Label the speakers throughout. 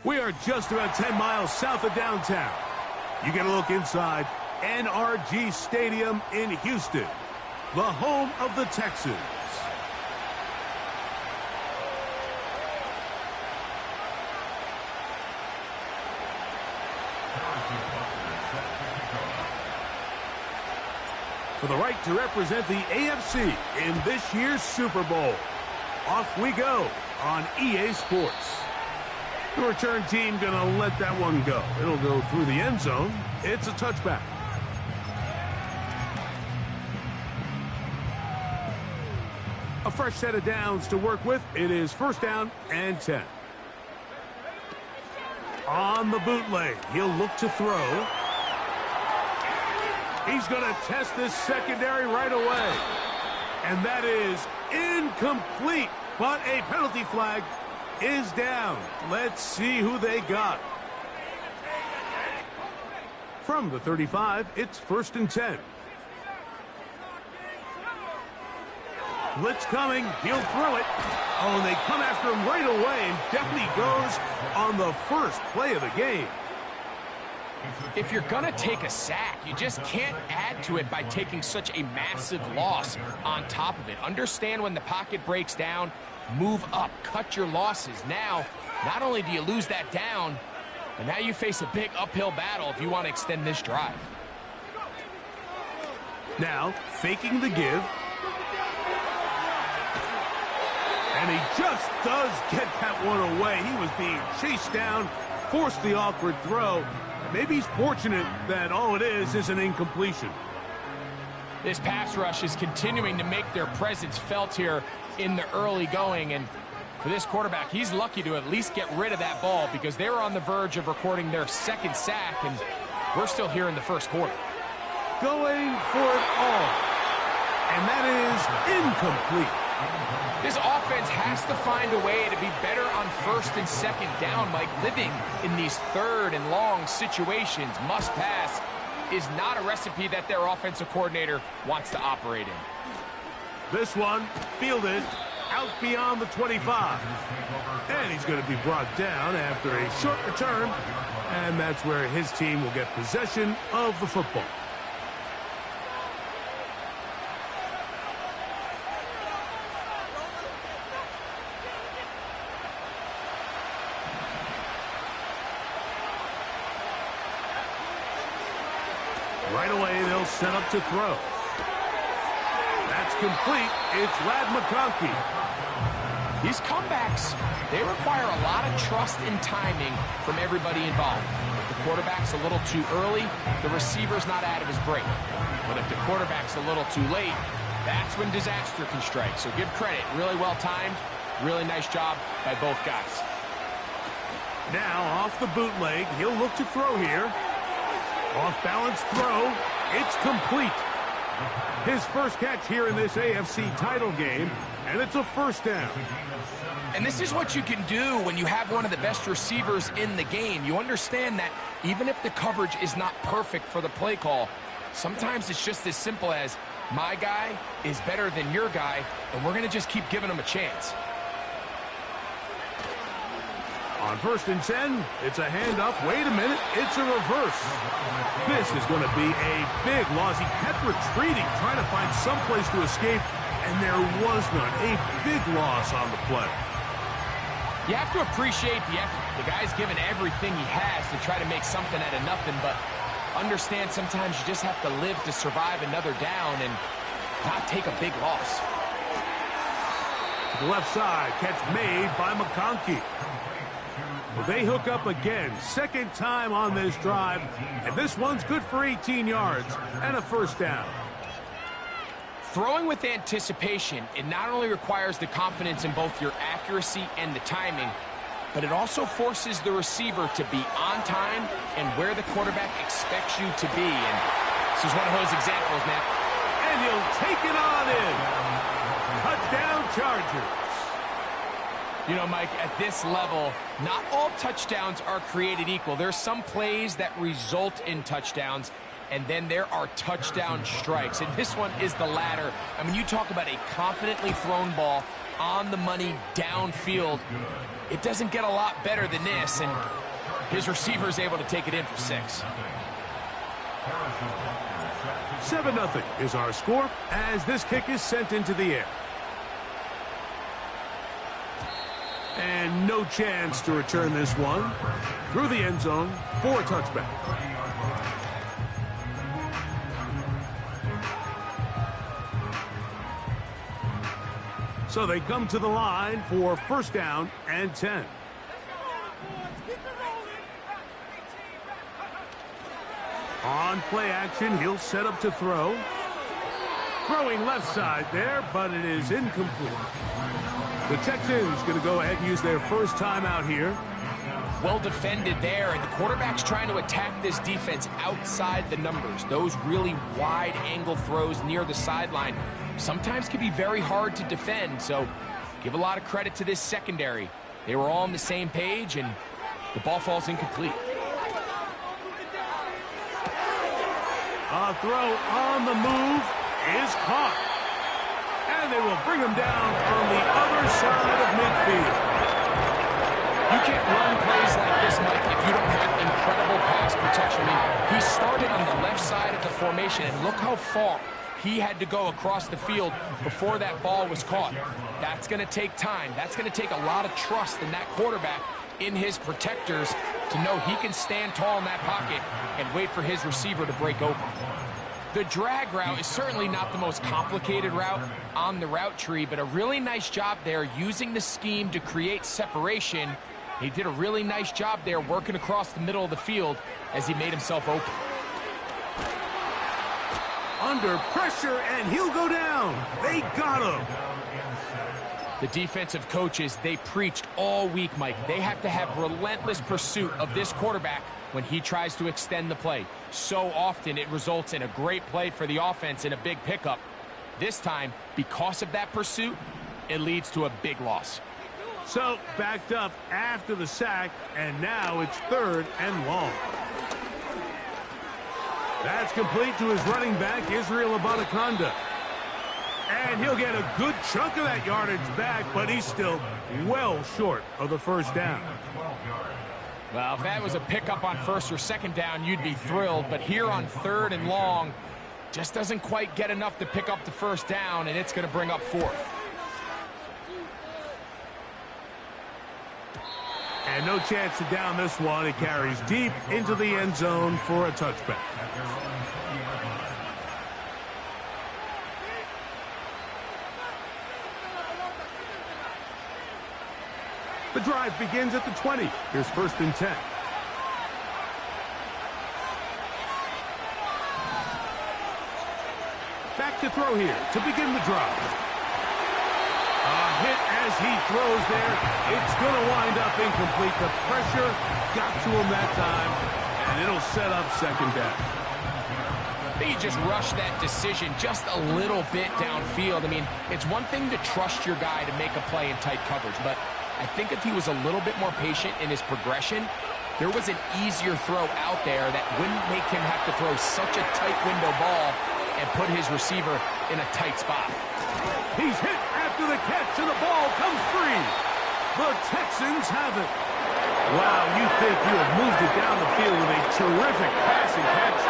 Speaker 1: We are just about 10 miles south of downtown. You get a look inside NRG Stadium in Houston, the home of the Texans. For the right to represent the AFC in this year's Super Bowl. Off we go on EA Sports. The return team going to let that one go. It'll go through the end zone. It's a touchback. A fresh set of downs to work with. It is first down and 10. On the bootleg, he'll look to throw. He's going to test this secondary right away. And that is incomplete. But a penalty flag is down. Let's see who they got. From the 35, it's first and 10. Blitz coming. He'll throw it. Oh, and they come after him right away, and definitely goes on the first play of the game.
Speaker 2: If you're going to take a sack, you just can't add to it by taking such a massive loss on top of it. Understand when the pocket breaks down, move up, cut your losses. Now, not only do you lose that down, but now you face a big uphill battle if you want to extend this drive.
Speaker 1: Now, faking the give. And he just does get that one away. He was being chased down, forced the awkward throw. Maybe he's fortunate that all it is an incompletion.
Speaker 2: This pass rush is continuing to make their presence felt here in the early going. And for this quarterback, he's lucky to at least get rid of that ball because they were on the verge of recording their second sack, and we're still here in the first quarter.
Speaker 1: Going for it all. And that is incomplete.
Speaker 2: This offense has to find a way to be better on first and second down, Mike. Living in these third and long situations, must pass, is not a recipe that their offensive coordinator wants to operate in.
Speaker 1: This one fielded out beyond the 25. And he's going to be brought down after a short return. And that's where his team will get possession of the football. Right away, they'll set up to throw. That's complete. It's Ladd McConkey.
Speaker 2: These comebacks, they require a lot of trust and timing from everybody involved. If the quarterback's a little too early, the receiver's not out of his break. But if the quarterback's a little too late, that's when disaster can strike. So give credit. Really well timed. Really nice job by both guys.
Speaker 1: Now, off the bootleg, he'll look to throw here. Off-balance throw. It's complete. His first catch here in this AFC title game, and it's a first down.
Speaker 2: And this is what you can do when you have one of the best receivers in the game. You understand that even if the coverage is not perfect for the play call, sometimes it's just as simple as, my guy is better than your guy, and we're going to just keep giving him a chance.
Speaker 1: On first and 10, it's a handoff. Wait a minute, it's a reverse. This is going to be a big loss. He kept retreating, trying to find some place to escape, and there was none. A big loss on the play.
Speaker 2: You have to appreciate the effort. The guy's given everything he has to try to make something out of nothing, but understand sometimes you just have to live to survive another down and not take a big loss.
Speaker 1: To the left side, catch made by McConkey. Well, they hook up again, second time on this drive, and this one's good for 18 yards and a first down.
Speaker 2: Throwing with anticipation, it not only requires the confidence in both your accuracy and the timing, but it also forces the receiver to be on time and where the quarterback expects you to be. And this is one of those examples, man.
Speaker 1: And he'll take it on in. Touchdown Chargers.
Speaker 2: You know, Mike, at this level, not all touchdowns are created equal. There's some plays that result in touchdowns, and then there are touchdown strikes. And this one is the latter. I mean, you talk about a confidently thrown ball on the money downfield. It doesn't get a lot better than this, and his receiver is able to take it in for 6.
Speaker 1: 7-0 is our score as this kick is sent into the air. And no chance to return this one through the end zone for a touchback. So they come to the line for 1st down and 10. On play action, he'll set up to throw. Throwing left side there, but it is incomplete. The Texans going to go ahead and use their first timeout here.
Speaker 2: Well defended there, and the quarterback's trying to attack this defense outside the numbers. Those really wide angle throws near the sideline sometimes can be very hard to defend, so give a lot of credit to this secondary. They were all on the same page, and the ball falls incomplete.
Speaker 1: A throw on the move is caught. And they will bring him down on the other side of midfield.
Speaker 2: You can't run plays like this, Mike, if you don't have incredible pass protection. I mean, he started on the left side of the formation, and look how far he had to go across the field before that ball was caught. That's going to take time. That's going to take a lot of trust in that quarterback, in his protectors, to know he can stand tall in that pocket and wait for his receiver to break open. The drag route is certainly not the most complicated route on the route tree, but a really nice job there using the scheme to create separation. He did a really nice job there working across the middle of the field as he made himself open.
Speaker 1: Under pressure, and he'll go down. They got him.
Speaker 2: The defensive coaches, they preached all week, Mike. They have to have relentless pursuit of this quarterback when he tries to extend the play. So often it results in a great play for the offense and a big pickup. This time, because of that pursuit, it leads to a big loss.
Speaker 1: So, backed up after the sack, and now it's 3rd and long. That's complete to his running back, Israel Abanikanda. And he'll get a good chunk of that yardage back, but he's still well short of the 1st down.
Speaker 2: Well, if that was a pickup on 1st or 2nd down, you'd be thrilled. But here on 3rd and long, just doesn't quite get enough to pick up the 1st down, and it's going to bring up 4th.
Speaker 1: And no chance to down this one. It carries deep into the end zone for a touchback. The drive begins at the 20. Here's 1st and 10. Back to throw here to begin the drive. A hit as he throws there. It's going to wind up incomplete. The pressure got to him that time, and it'll set up 2nd down.
Speaker 2: He just rushed that decision just a little bit downfield. I mean, it's one thing to trust your guy to make a play in tight coverage, but I think if he was a little bit more patient in his progression, there was an easier throw out there that wouldn't make him have to throw such a tight window ball and put his receiver in a tight spot.
Speaker 1: He's hit after the catch, and the ball comes free. The Texans have it. Wow, you think you have moved it down the field with a terrific passing catch,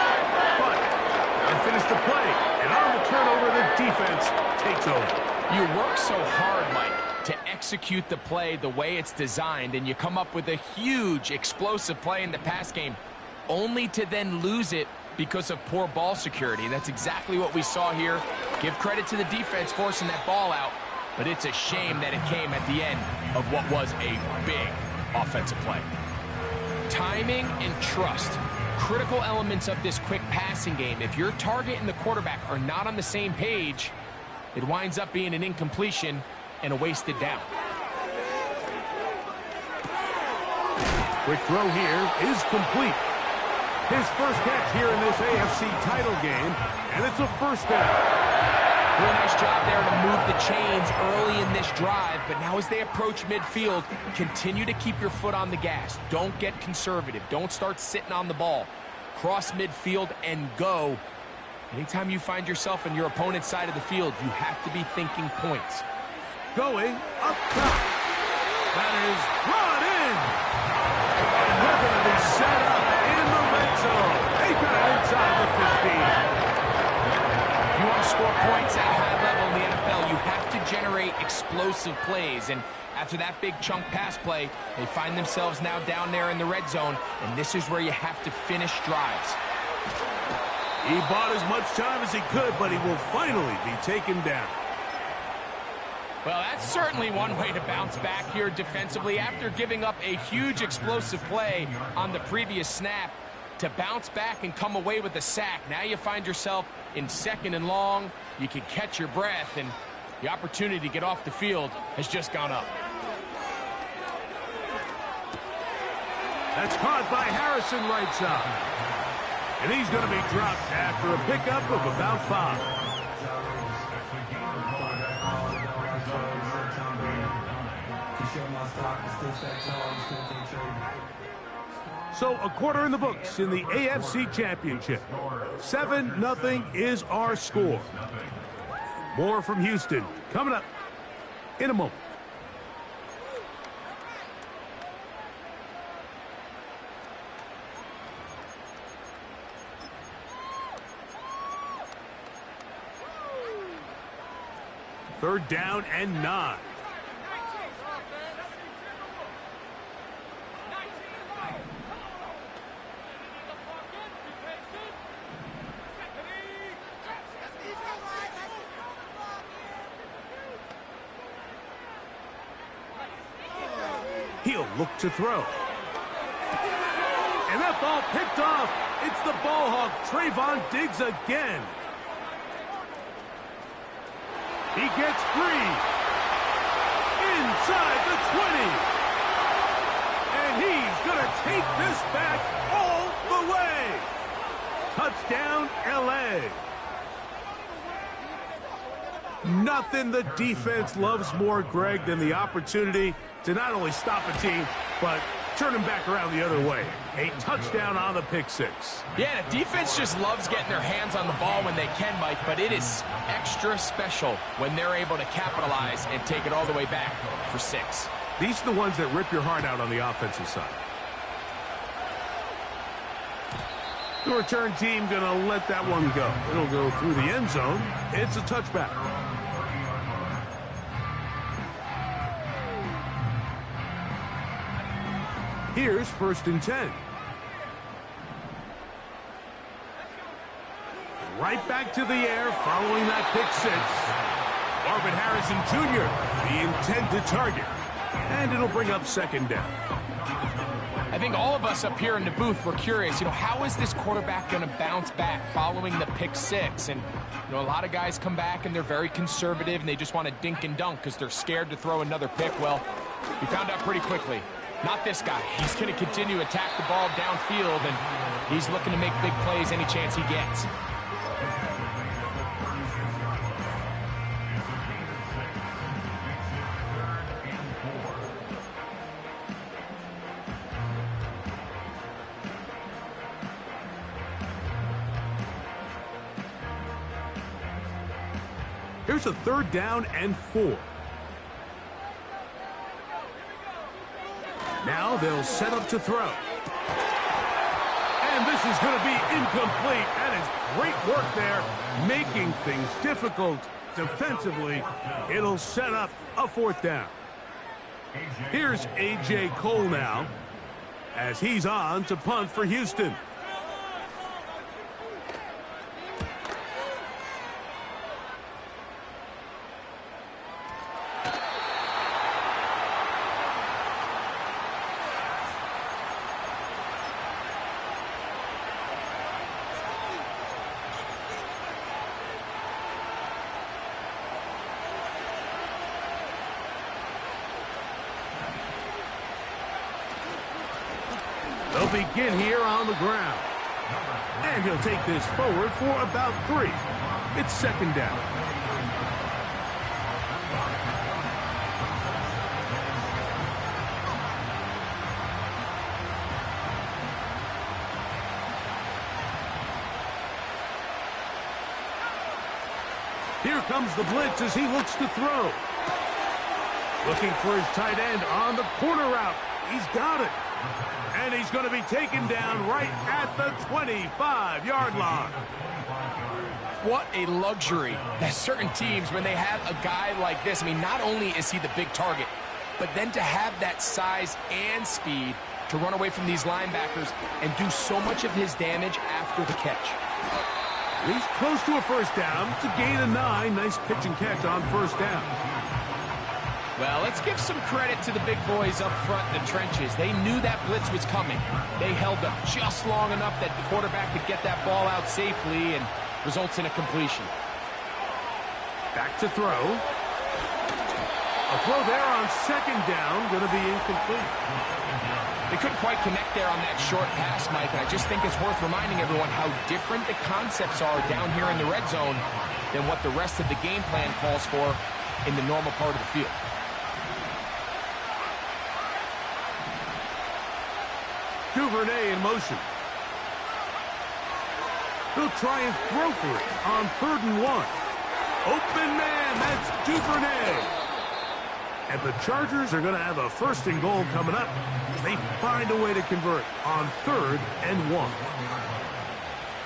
Speaker 1: but they finish the play, and on the turnover, the defense takes over.
Speaker 2: You work so hard, Mike, to execute the play the way it's designed, and you come up with a huge explosive play in the pass game, only to then lose it because of poor ball security. That's exactly what we saw here. Give credit to the defense forcing that ball out, but it's a shame that it came at the end of what was a big offensive play. Timing and trust, critical elements of this quick passing game. If your target and the quarterback are not on the same page, it winds up being an incompletion and a wasted down.
Speaker 1: Quick throw here is complete. His first catch here in this AFC title game, and it's a 1st down.
Speaker 2: Real nice job there to move the chains early in this drive, but now as they approach midfield, continue to keep your foot on the gas. Don't get conservative. Don't start sitting on the ball. cross midfield and go. Anytime you find yourself in your opponent's side of the field, you have to be thinking points.
Speaker 1: Going up top. That is brought in. And they're going to be set up in the red zone. They got it inside the 15.
Speaker 2: If you want to score points at a high level in the NFL, you have to generate explosive plays. And after that big chunk pass play, they find themselves now down there in the red zone, and this is where you have to finish drives.
Speaker 1: He bought as much time as he could, but he will finally be taken down.
Speaker 2: Well, that's certainly one way to bounce back here defensively. After giving up a huge explosive play on the previous snap, to bounce back and come away with a sack. Now you find yourself in 2nd and long. You can catch your breath, and the opportunity to get off the field has just gone up.
Speaker 1: That's caught by Harrison right side. And he's going to be dropped after a pickup of about 5. So a quarter in the books in the AFC Championship. 7-0 is our score. More from Houston coming up in a moment. Third down and 9. He'll look to throw. And that ball picked off. It's the ball hawk, Trayvon Diggs again. He gets free. Inside the 20. And he's going to take this back all the way. Touchdown, L.A. Nothing the defense loves more, Greg, than the opportunity to not only stop a team, but turn them back around the other way. A touchdown on the pick 6.
Speaker 2: Yeah, the defense just loves getting their hands on the ball when they can, Mike, but it is extra special when they're able to capitalize and take it all the way back for 6.
Speaker 1: These are the ones that rip your heart out on the offensive side. The return team going to let that one go. It'll go through the end zone. It's a touchback. Here's 1st and 10. Right back to the air following that pick 6. Marvin Harrison Jr., the intended target. And it'll bring up 2nd down.
Speaker 2: I think all of us up here in the booth were curious, how is this quarterback going to bounce back following the pick 6? And, a lot of guys come back and they're very conservative and they just want to dink and dunk because they're scared to throw another pick. Well, we found out pretty quickly. Not this guy. He's going to continue to attack the ball downfield, and he's looking to make big plays any chance he gets.
Speaker 1: Here's a 3rd down and 4. Now they'll set up to throw. And this is going to be incomplete. That is great work there, making things difficult defensively. It'll set up a 4th down. Here's A.J. Cole now as he's on to punt for Houston. They'll begin here on the ground. And he'll take this forward for about 3. It's 2nd down. Here comes the blitz as he looks to throw. Looking for his tight end on the corner route. He's got it. And he's going to be taken down right at the 25-yard line.
Speaker 2: What a luxury that certain teams, when they have a guy like this, I mean, not only is he the big target, but then to have that size and speed to run away from these linebackers and do so much of his damage after the catch.
Speaker 1: He's close to a first down. It's a gain of 9. Nice pitch and catch on first down.
Speaker 2: Well, let's give some credit to the big boys up front in the trenches. They knew that blitz was coming. They held up just long enough that the quarterback could get that ball out safely and results in a completion.
Speaker 1: Back to throw. A throw there on second down, going to be incomplete.
Speaker 2: They couldn't quite connect there on that short pass, Mike, and I just think it's worth reminding everyone how different the concepts are down here in the red zone than what the rest of the game plan calls for in the normal part of the field.
Speaker 1: Duvernay in motion. He'll try and throw for it on 3rd and 1. Open man, that's Duvernay. And the Chargers are going to have a 1st and goal coming up as they find a way to convert on 3rd and 1.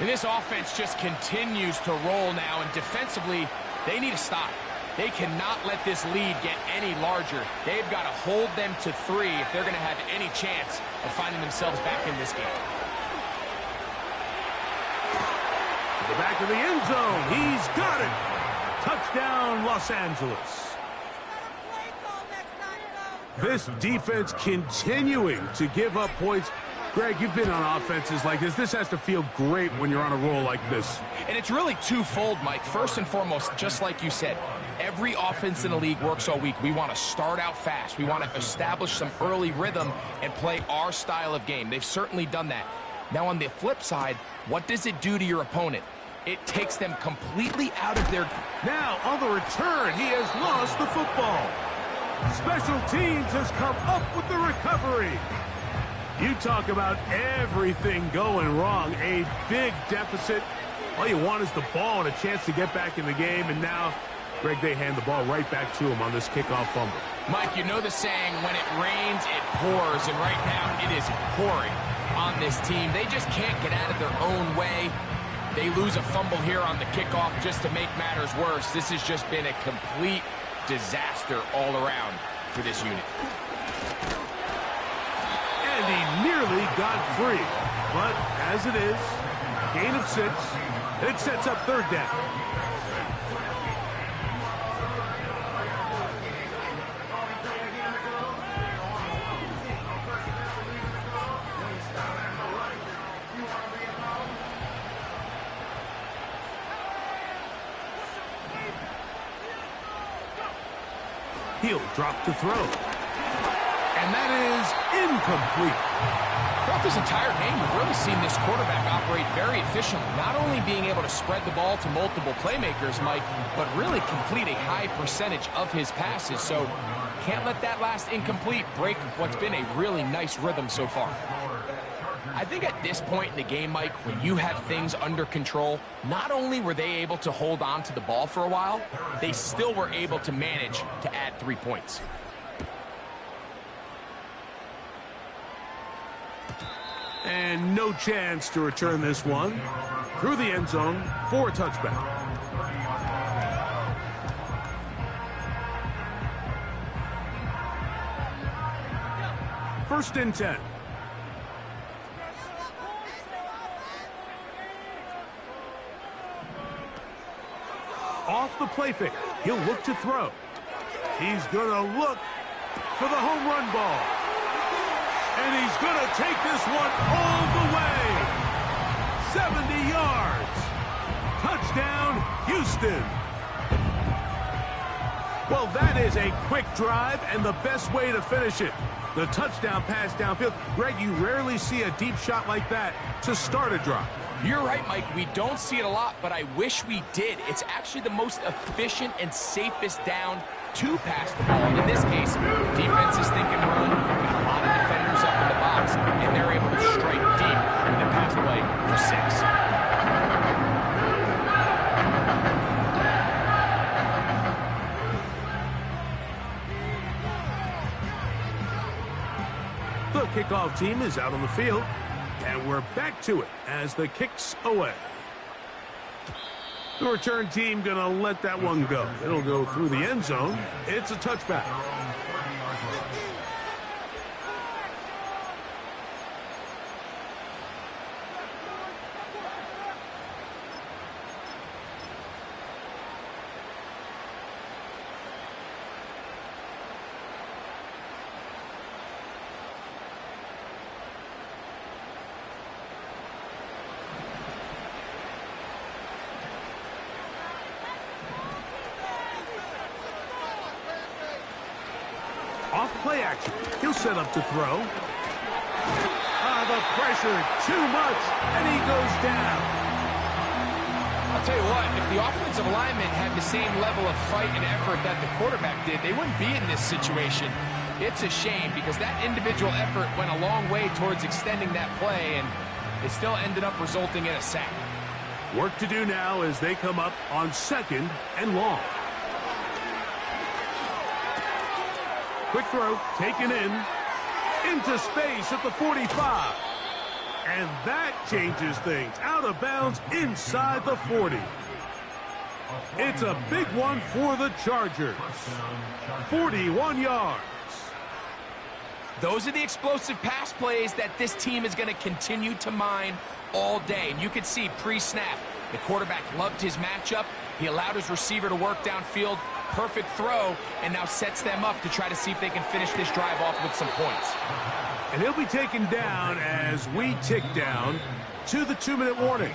Speaker 2: And this offense just continues to roll now, and defensively, they need to stop. They cannot let this lead get any larger. They've got to hold them to 3 if they're going to have any chance of finding themselves back in this game.
Speaker 1: To the back of the end zone. He's got it. Touchdown, Los Angeles. This defense continuing to give up points. Greg, you've been on offenses like this. This has to feel great when you're on a roll like this.
Speaker 2: And it's really twofold, Mike. First and foremost, just like you said, every offense in the league works all week. We want to start out fast. We want to establish some early rhythm and play our style of game. They've certainly done that. Now, on the flip side, what does it do to your opponent? It takes them completely out of their...
Speaker 1: Now, on the return, he has lost the football. Special teams has come up with the recovery. You talk about everything going wrong. A big deficit. All you want is the ball and a chance to get back in the game. And now, Greg, they hand the ball right back to him on this kickoff fumble.
Speaker 2: Mike, you know the saying, when it rains, it pours. And right now, it is pouring on this team. They just can't get out of their own way. They lose a fumble here on the kickoff just to make matters worse. This has just been a complete disaster all around for this unit.
Speaker 1: And he nearly got free. But as it is, gain of 6, it sets up 3rd down. He'll drop to throw. And that is incomplete.
Speaker 2: Throughout this entire game, we've really seen this quarterback operate very efficiently, not only being able to spread the ball to multiple playmakers, Mike, but really complete a high percentage of his passes. So can't let that last incomplete break what's been a really nice rhythm so far. I think at this point in the game, Mike, when you have things under control, not only were they able to hold on to the ball for a while, they still were able to manage to add 3 points.
Speaker 1: And no chance to return this one. Through the end zone for a touchback. First and 10. Off the play fake. He'll look to throw. He's going to look for the home run ball. And he's going to take this one all the way. 70 yards. Touchdown, Houston. Well, that is a quick drive and the best way to finish it. The touchdown pass downfield. Greg, you rarely see a deep shot like that to start a drive.
Speaker 2: You're right, Mike. We don't see it a lot, but I wish we did. It's actually the most efficient and safest down to pass the ball. And in this case, the defense is thinking run, got a lot of defenders up in the box, and they're able to strike deep with a pass play for 6.
Speaker 1: kickoff team is out on the field. And we're back to it as the kick's away. The return team going to let that one go. It'll go through the end zone. It's a touchback. Off play action. He'll set up to throw. The pressure, too much, and he goes down.
Speaker 2: I'll tell you what, if the offensive lineman had the same level of fight and effort that the quarterback did, they wouldn't be in this situation. It's a shame because that individual effort went a long way towards extending that play, and it still ended up resulting in a sack.
Speaker 1: Work to do now as they come up on 2nd and long. Quick throw, taken into space at the 45. And that changes things. Out of bounds inside the 40. It's a big one for the Chargers. 41 yards.
Speaker 2: Those are the explosive pass plays that this team is going to continue to mine all day. And you can see pre-snap, the quarterback loved his matchup. He allowed his receiver to work downfield. Perfect throw, and now sets them up to try to see if they can finish this drive off with some points.
Speaker 1: And he'll be taken down as we tick down to the 2-minute warning.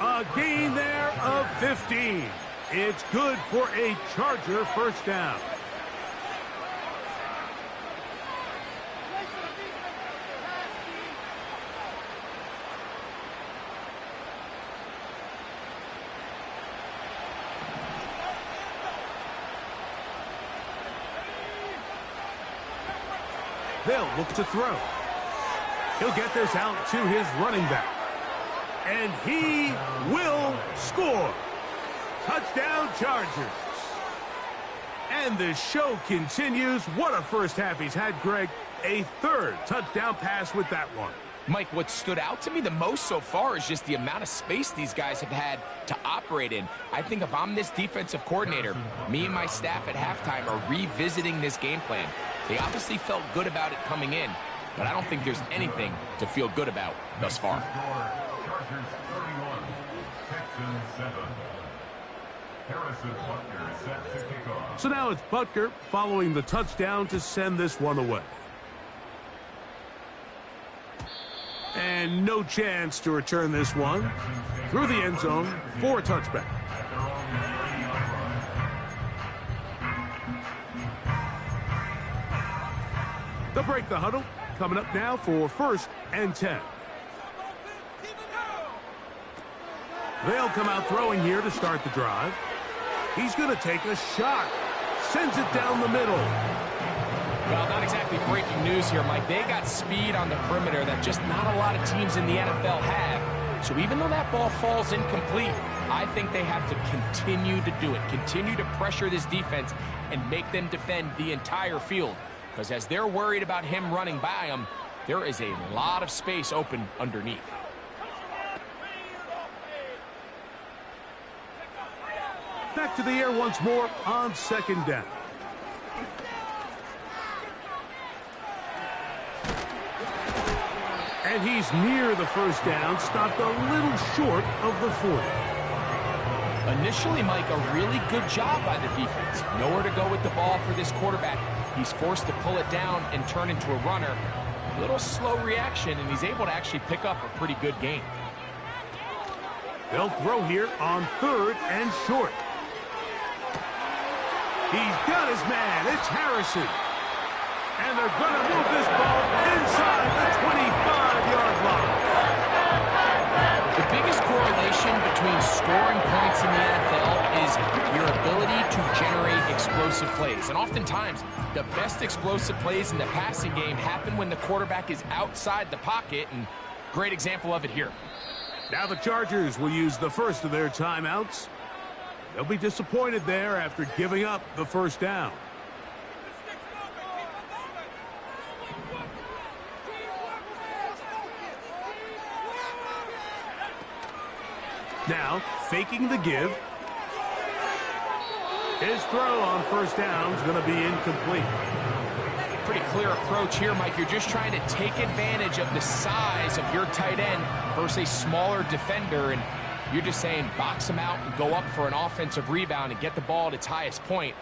Speaker 1: A gain there of 15. It's good for a Charger first down. They'll look to throw. He'll get this out to his running back. And he will score. Touchdown, Chargers. And the show continues. What a first half he's had, Greg. A 3rd touchdown pass with that one.
Speaker 2: Mike, what stood out to me the most so far is just the amount of space these guys have had to operate in. I think if I'm this defensive coordinator, me and my staff at halftime are revisiting this game plan. They obviously felt good about it coming in, but I don't think there's anything to feel good about thus far.
Speaker 3: Chargers 31, Texans 7. Harrison Butker set to kick off.
Speaker 1: So now it's Butker following the touchdown to send this one away. And no chance to return this one through the end zone for a touchback. They'll break the huddle. Coming up now for 1st and 10. They'll come out throwing here to start the drive. He's going to take a shot. Sends it down the middle.
Speaker 2: Well, not exactly breaking news here, Mike. They got speed on the perimeter that just not a lot of teams in the NFL have. So even though that ball falls incomplete, I think they have to continue to do it. Continue to pressure this defense and make them defend the entire field. Because as they're worried about him running by them, there is a lot of space open underneath.
Speaker 1: Back to the air once more on 2nd down. And he's near the first down, stopped a little short of the 40.
Speaker 2: Initially, Mike, a really good job by the defense. Nowhere to go with the ball for this quarterback. He's forced to pull it down and turn into a runner. A little slow reaction, and he's able to actually pick up a pretty good gain.
Speaker 1: They'll throw here on 3rd and short. He's got his man. It's Harrison. And they're going to move this ball inside the 25-yard line.
Speaker 2: The biggest correlation between scoring points in the NFL is your ability to generate explosive plays. And oftentimes, the best explosive plays in the passing game happen when the quarterback is outside the pocket, and great example of it here.
Speaker 1: Now the Chargers will use the first of their timeouts. They'll be disappointed there after giving up the first down. Now, faking the give. His throw on first down is going to be incomplete.
Speaker 2: Pretty clear approach here, Mike. You're just trying to take advantage of the size of your tight end versus a smaller defender, and you're just saying box him out and go up for an offensive rebound and get the ball at its highest point.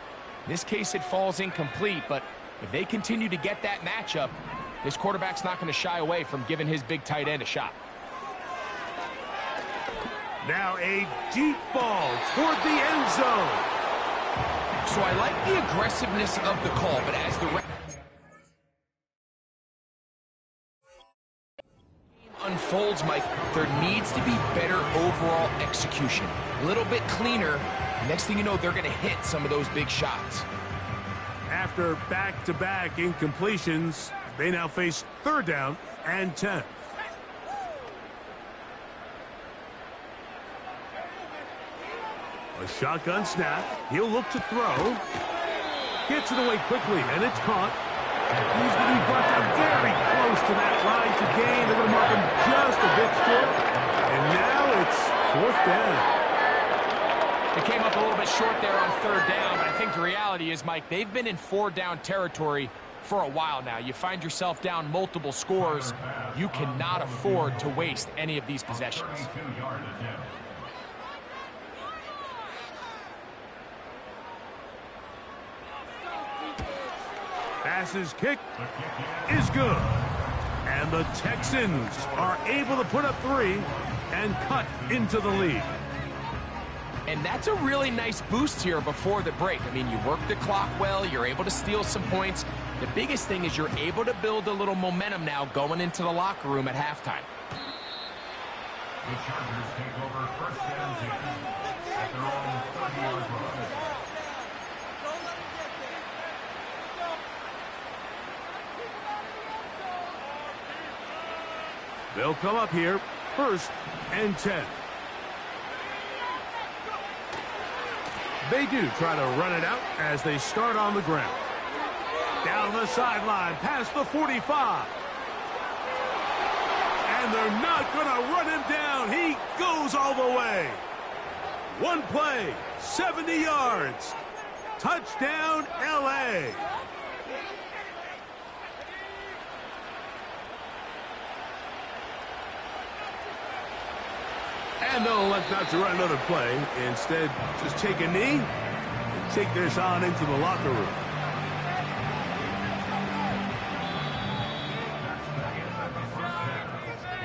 Speaker 2: In this case, it falls incomplete, but if they continue to get that matchup, this quarterback's not going to shy away from giving his big tight end a shot.
Speaker 1: Now a deep ball toward the end zone.
Speaker 2: So I like the aggressiveness of the call, but as the unfolds, Mike, there needs to be better overall execution. A little bit cleaner. Next thing you know, they're going to hit some of those big shots.
Speaker 1: After back-to-back incompletions, they now face 3rd down and 10. A shotgun snap. He'll look to throw. Gets it away quickly, and it's caught. He's going to be brought down very close to that line to gain. They're going to mark him just a bit short. And now it's 4th down.
Speaker 2: They came up a little bit short there on 3rd down, but I think the reality is, Mike, they've been in 4-down territory for a while now. You find yourself down multiple scores. You cannot afford to waste any of these possessions.
Speaker 1: Pass's kick is good. And the Texans are able to put up 3 and cut into the lead.
Speaker 2: And that's a really nice boost here before the break. I mean, you work the clock well, you're able to steal some points. The biggest thing is you're able to build a little momentum now going into the locker room at halftime.
Speaker 3: The Chargers take over 1st and 10 at their own 30-yard line.
Speaker 1: They'll come up here, 1st and 10. They do try to run it out as they start on the ground. Down the sideline, past the 45. And they're not going to run him down. He goes all the way. One play, 70 yards. Touchdown, L.A. And they'll elect not to run another play. Instead, just take a knee and take this on into the locker room.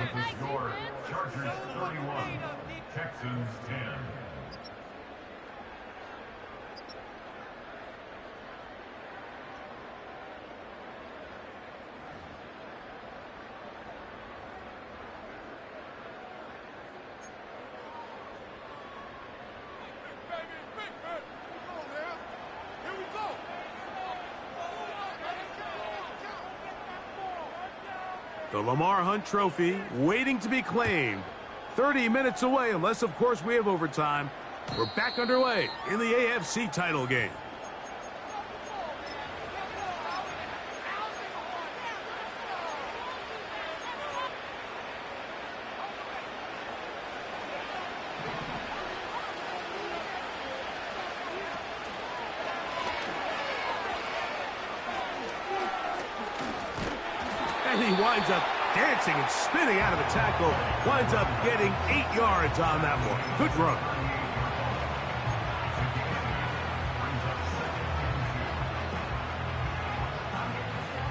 Speaker 3: With the score, Chargers 31, Texans 10.
Speaker 1: The Lamar Hunt Trophy waiting to be claimed. 30 minutes away, unless, of course, we have overtime. We're back underway in the AFC title game. And he winds up dancing and spinning out of a tackle. Winds up getting 8 yards on that one. Good run.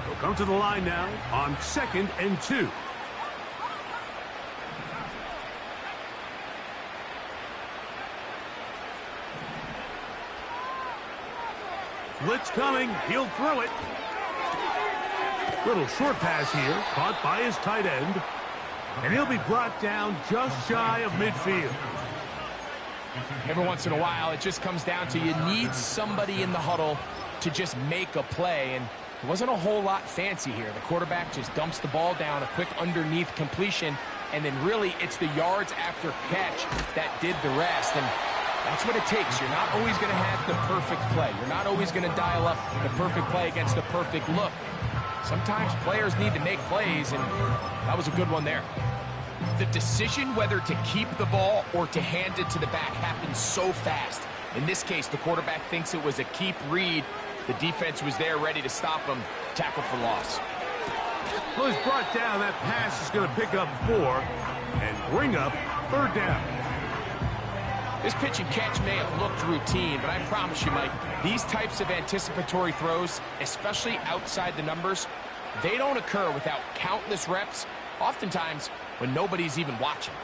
Speaker 1: They'll come to the line now on 2nd and 2. Blitz coming. He'll throw it. Little short pass here, caught by his tight end. And he'll be brought down just shy of midfield.
Speaker 2: Every once in a while, it just comes down to you need somebody in the huddle to just make a play. And it wasn't a whole lot fancy here. The quarterback just dumps the ball down, a quick underneath completion, and then really it's the yards after catch that did the rest. And that's what it takes. You're not always going to have the perfect play. You're not always going to dial up the perfect play against the perfect look. Sometimes players need to make plays, and that was a good one there. The decision whether to keep the ball or to hand it to the back happens so fast. In this case, the quarterback thinks it was a keep read. The defense was there ready to stop him. Tackle for loss.
Speaker 1: Well, he's brought down. That pass is going to pick up 4 and bring up 3rd down.
Speaker 2: This pitch and catch may have looked routine, but I promise you, Mike, these types of anticipatory throws, especially outside the numbers, they don't occur without countless reps, oftentimes when nobody's even watching.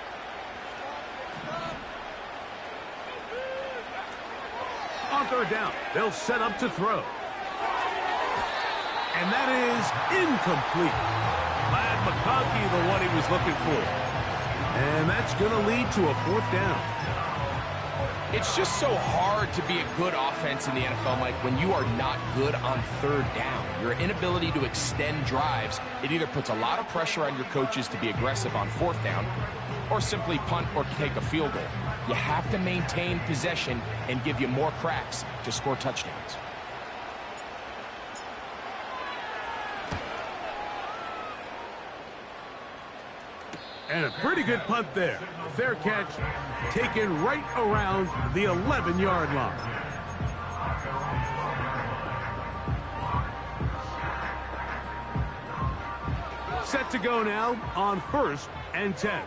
Speaker 1: On 3rd down, they'll set up to throw. And that is incomplete. Ladd McConkey, the one he was looking for. And that's going to lead to a 4th down.
Speaker 2: It's just so hard to be a good offense in the NFL, Mike, when you are not good on 3rd down. Your inability to extend drives, it either puts a lot of pressure on your coaches to be aggressive on 4th down or simply punt or take a field goal. You have to maintain possession and give you more cracks to score touchdowns.
Speaker 1: And a pretty good punt there. A fair catch taken right around the 11-yard line. Set to go now on 1st and 10.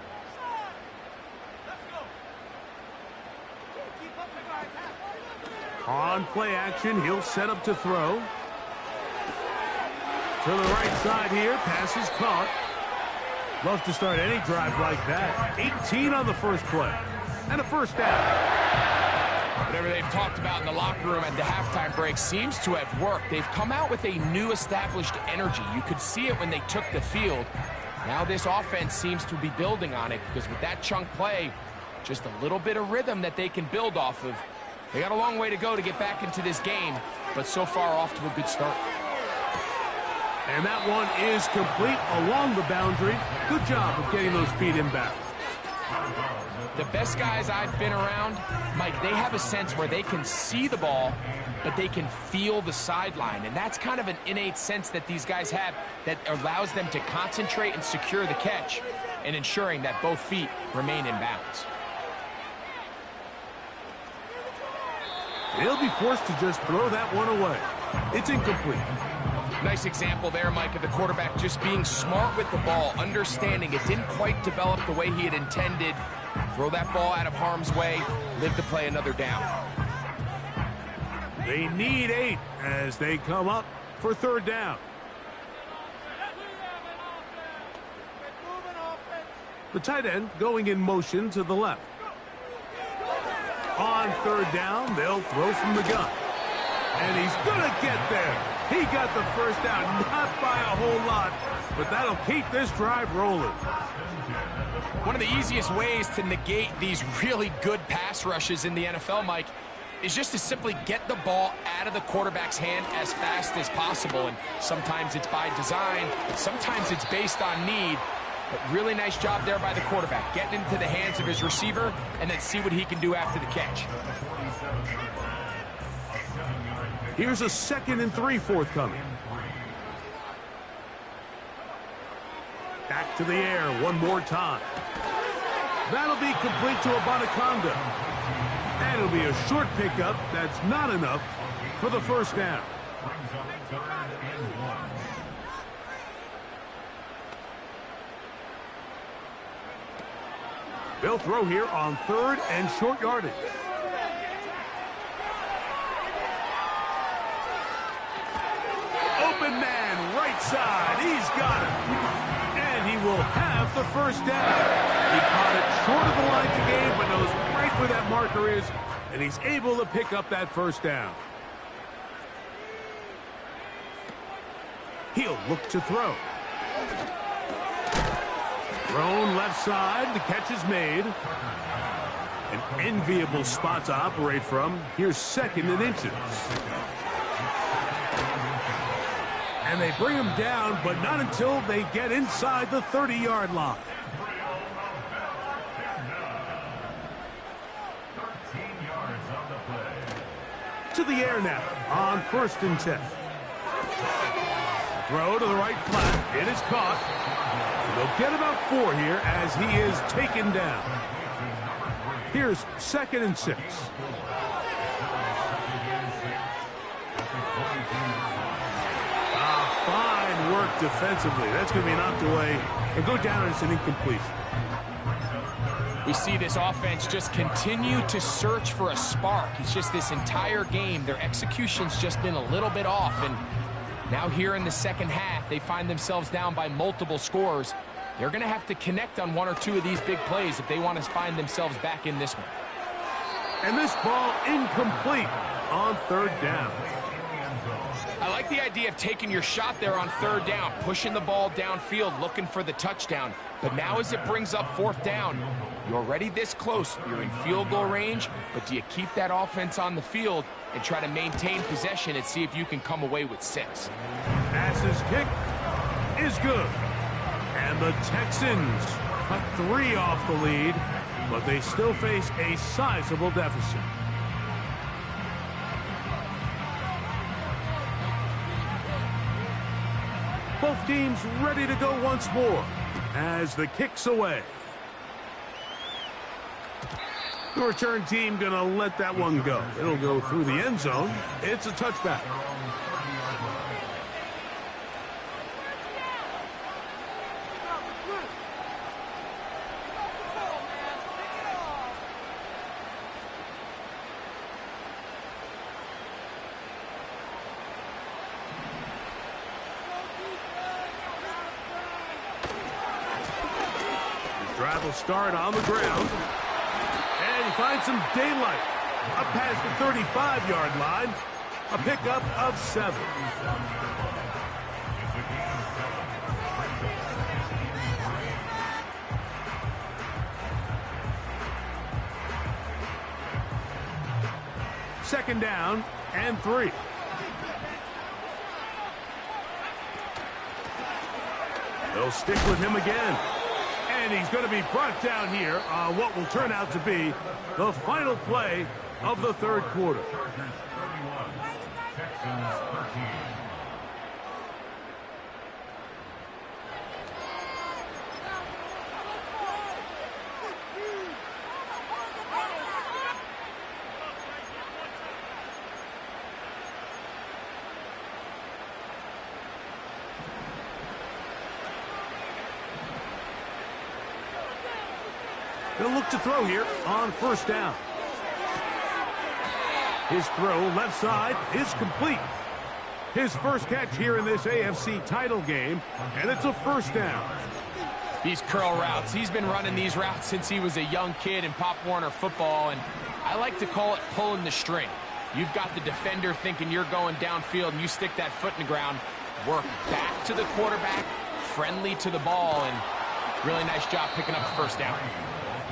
Speaker 1: On play action, he'll set up to throw. To the right side here, pass is caught. Love to start any drive like that. 18 on the first play. And a 1st down.
Speaker 2: Whatever they've talked about in the locker room at the halftime break seems to have worked. They've come out with a new established energy. You could see it when they took the field. Now this offense seems to be building on it because with that chunk play, just a little bit of rhythm that they can build off of. They got a long way to go to get back into this game, but so far off to a good start.
Speaker 1: And that one is complete along the boundary. Good job of getting those feet in bounds.
Speaker 2: The best guys I've been around, Mike, they have a sense where they can see the ball, but they can feel the sideline. And that's kind of an innate sense that these guys have that allows them to concentrate and secure the catch and ensuring that both feet remain in bounds.
Speaker 1: They'll be forced to just throw that one away. It's incomplete.
Speaker 2: Nice example there, Mike, of the quarterback just being smart with the ball, understanding it didn't quite develop the way he had intended. Throw that ball out of harm's way, live to play another down.
Speaker 1: They need 8 as they come up for 3rd down. The tight end going in motion to the left. On 3rd down, they'll throw from the gun. And he's going to get there. He got the 1st down, not by a whole lot, but that'll keep this drive rolling.
Speaker 2: One of the easiest ways to negate these really good pass rushes in the NFL, Mike, is just to simply get the ball out of the quarterback's hand as fast as possible. And sometimes it's by design, sometimes it's based on need. But really nice job there by the quarterback, getting into the hands of his receiver and then see what he can do after the catch.
Speaker 1: Here's a 2nd and 3 forthcoming. Back to the air one more time. That'll be complete to Abanikanda. And it'll be a short pickup that's not enough for the 1st down. They'll throw here on 3rd and short yardage. Open man, right side. He's got it. And he will have the 1st down. He caught it short of the line to gain, but knows right where that marker is, and he's able to pick up that 1st down. He'll look to throw. Thrown left side. The catch is made. An enviable spot to operate from. Here's 2nd and inches. And they bring him down, but not until they get inside the 30-yard line.
Speaker 3: 13 yards on the play.
Speaker 1: To the air now on 1st and 10. Throw to the right flat. It is caught. And they'll get about 4 here as he is taken down. Here's 2nd and 6. Fine work defensively. That's going to be knocked away and go down as an incompletion.
Speaker 2: We see this offense just continue to search for a spark. It's just this entire game, their execution's just been a little bit off. And now here in the second half, they find themselves down by multiple scores. They're going to have to connect on 1 or 2 of these big plays if they want to find themselves back in this one.
Speaker 1: And this ball incomplete on 3rd down.
Speaker 2: I like the idea of taking your shot there on 3rd down, pushing the ball downfield, looking for the touchdown. But now as it brings up 4th down, you're already this close. You're in field goal range, but do you keep that offense on the field and try to maintain possession and see if you can come away with 6?
Speaker 1: Pass's kick is good. And the Texans cut 3 off the lead, but they still face a sizable deficit. Both teams ready to go once more as the kick's away. The return team going to let that one go. It'll go through the end zone. It's a touchback. Drive will start on the ground. And he finds some daylight. Up past the 35-yard line. A pickup of 7. Second down and 3. They'll stick with him again. And he's going to be brought down here on what will turn out to be the final play of the 3rd quarter. He'll look to throw here on 1st down. His throw left side is complete. His first catch here in this AFC title game, and it's a 1st down.
Speaker 2: These curl routes, he's been running these routes since he was a young kid in Pop Warner football, and I like to call it pulling the string. You've got the defender thinking you're going downfield, and you stick that foot in the ground, work back to the quarterback, friendly to the ball, and really nice job picking up the 1st down.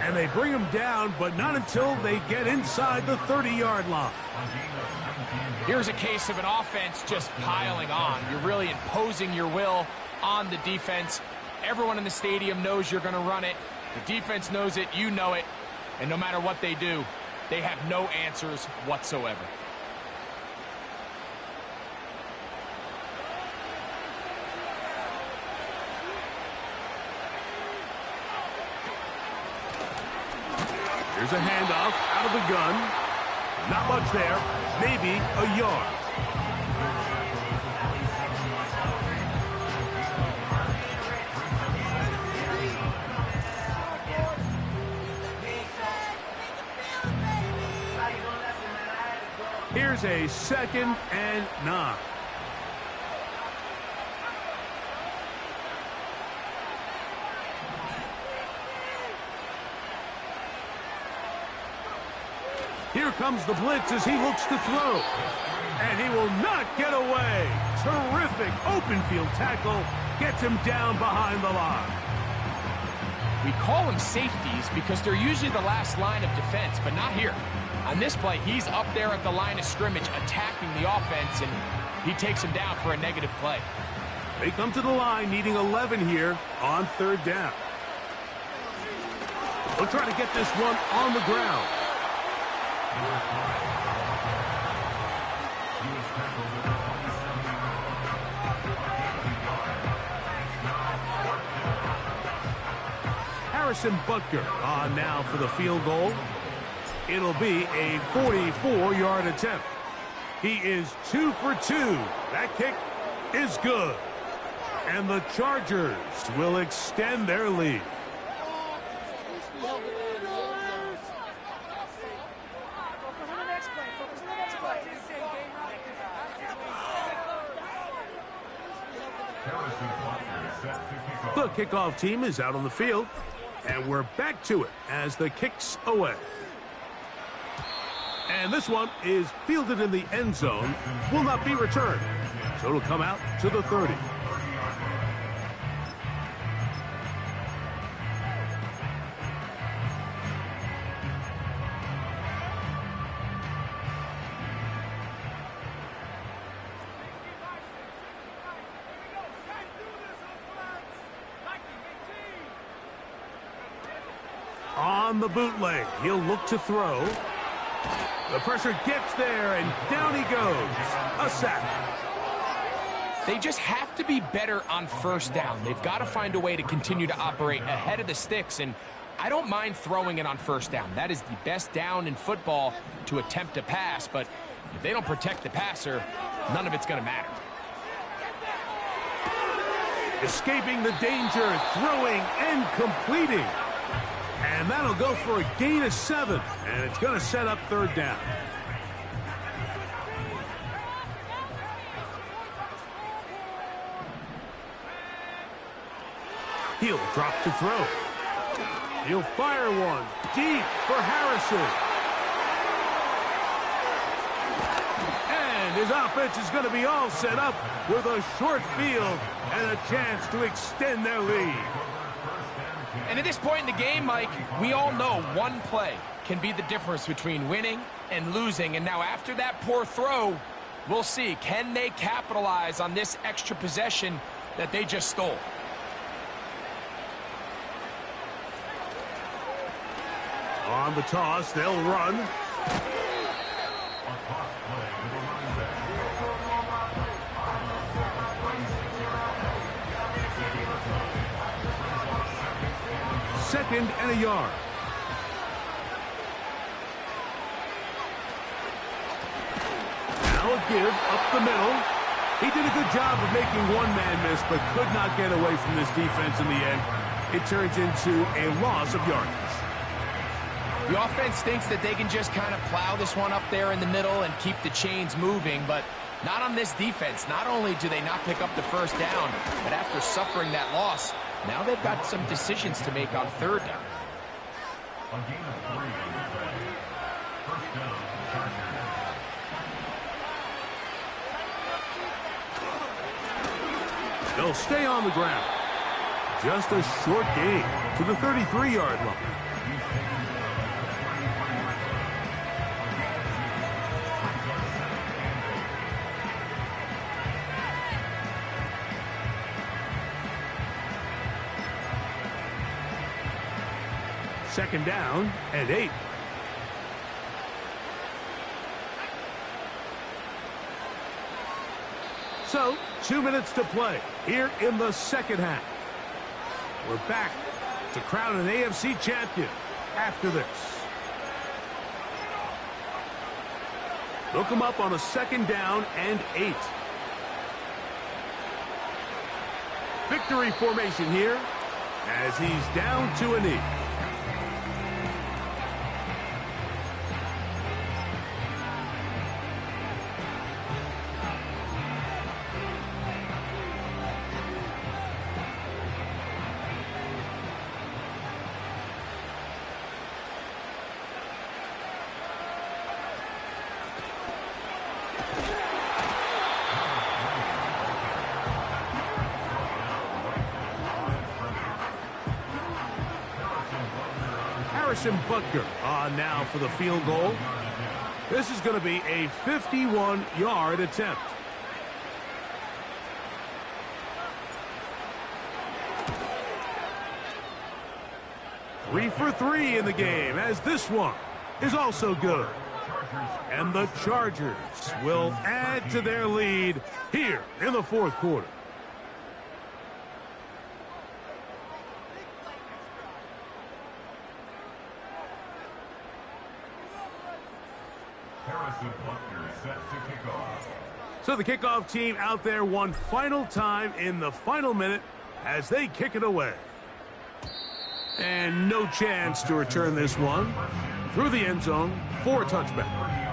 Speaker 1: And they bring him down, but not until they get inside the 30-yard line.
Speaker 2: Here's a case of an offense just piling on. You're really imposing your will on the defense. Everyone in the stadium knows you're going to run it. The defense knows it, you know it. And no matter what they do, they have no answers whatsoever.
Speaker 1: Here's a handoff out of the gun. Not much there. Maybe a yard. Here's a 2nd and 9. Here comes the blitz as he looks to throw. And he will not get away. Terrific open field tackle. Gets him down behind the line.
Speaker 2: We call them safeties because they're usually the last line of defense, but not here. On this play, he's up there at the line of scrimmage attacking the offense, and he takes him down for a negative play.
Speaker 1: They come to the line needing 11 here on 3rd down. They'll try to get this one on the ground. Harrison Butker on now for the field goal. It'll be a 44-yard attempt. He is 2 for 2. That kick is good. And the Chargers will extend their lead. The kickoff team is out on the field, and we're back to it as the kick's away. And this one is fielded in the end zone, will not be returned, so it'll come out to the 30. On the bootleg, he'll look to throw. The pressure gets there, and down he goes. A sack.
Speaker 2: They just have to be better on first down. They've got to find a way to continue to operate ahead of the sticks, and I don't mind throwing it on first down. That is the best down in football to attempt to pass, but if they don't protect the passer, none of it's going to matter.
Speaker 1: Escaping the danger, throwing and completing. And that'll go for a gain of 7, and it's going to set up third down. He'll drop to throw. He'll fire one deep for Harrison. And his offense is going to be all set up with a short field and a chance to extend their lead.
Speaker 2: And at this point in the game, Mike, we all know one play can be the difference between winning and losing. And now after that poor throw, we'll see, can they capitalize on this extra possession that they just stole?
Speaker 1: On the toss, they'll run. Second and a yard. Now a give up the middle. He did a good job of making one man miss, but could not get away from this defense in the end. It turns into a loss of yardage.
Speaker 2: The offense thinks that they can just kind of plow this one up there in the middle and keep the chains moving, but not on this defense. Not only do they not pick up the first down, but after suffering that loss, now they've got some decisions to make on third down.
Speaker 3: A gain of 3. First down, Chargers.
Speaker 1: They'll stay on the ground. Just a short gain to the 33-yard line. Second down and 8. So, 2 minutes to play here in the second half. We're back to crown an AFC champion after this. They'll come up on a second down and 8. Victory formation here as he's down to a knee. Harrison Butker on now for the field goal. This is going to be a 51-yard attempt. Three for 3 in the game, as this one is also good. And the Chargers will add to their lead here in the fourth quarter. So the kickoff team out there one final time in the final minute as they kick it away. And no chance to return this one through the end zone for a touchback.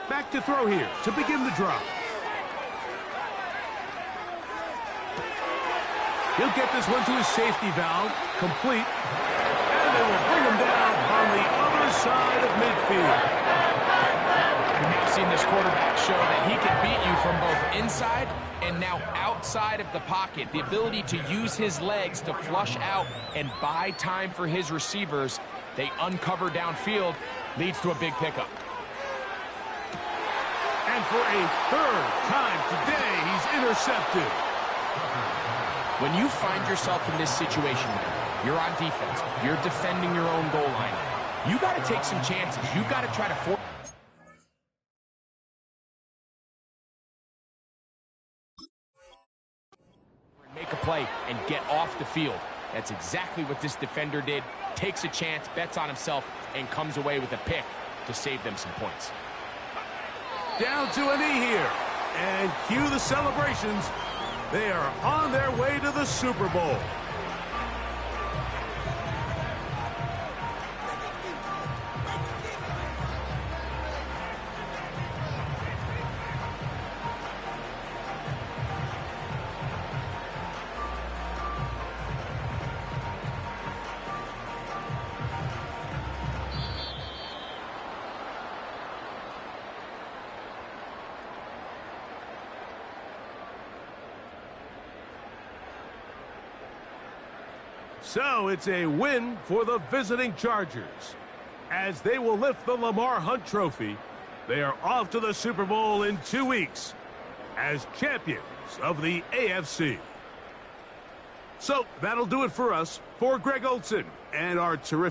Speaker 1: Back to throw here to begin the drive. He'll get this one to his safety valve, complete, and they will bring him down on the other side of midfield.
Speaker 2: We've now seen this quarterback show that he can beat you from both inside and now outside of the pocket. The ability to use his legs to flush out and buy time for his receivers. They uncover downfield, leads to a big pickup.
Speaker 1: And for a third time today, he's intercepted.
Speaker 2: When you find yourself in this situation, you're on defense, you're defending your own goal line, you got to take some chances. You got to try to force. Make a play and get off the field. That's exactly what this defender did. Takes a chance, bets on himself, and comes away with a pick to save them some points.
Speaker 1: Down to a knee here. And cue the celebrations. They are on their way to the Super Bowl. So it's a win for the visiting Chargers. As they will lift the Lamar Hunt Trophy, they are off to the Super Bowl in 2 weeks as champions of the AFC. So that'll do it for us. For Greg Olsen and our terrific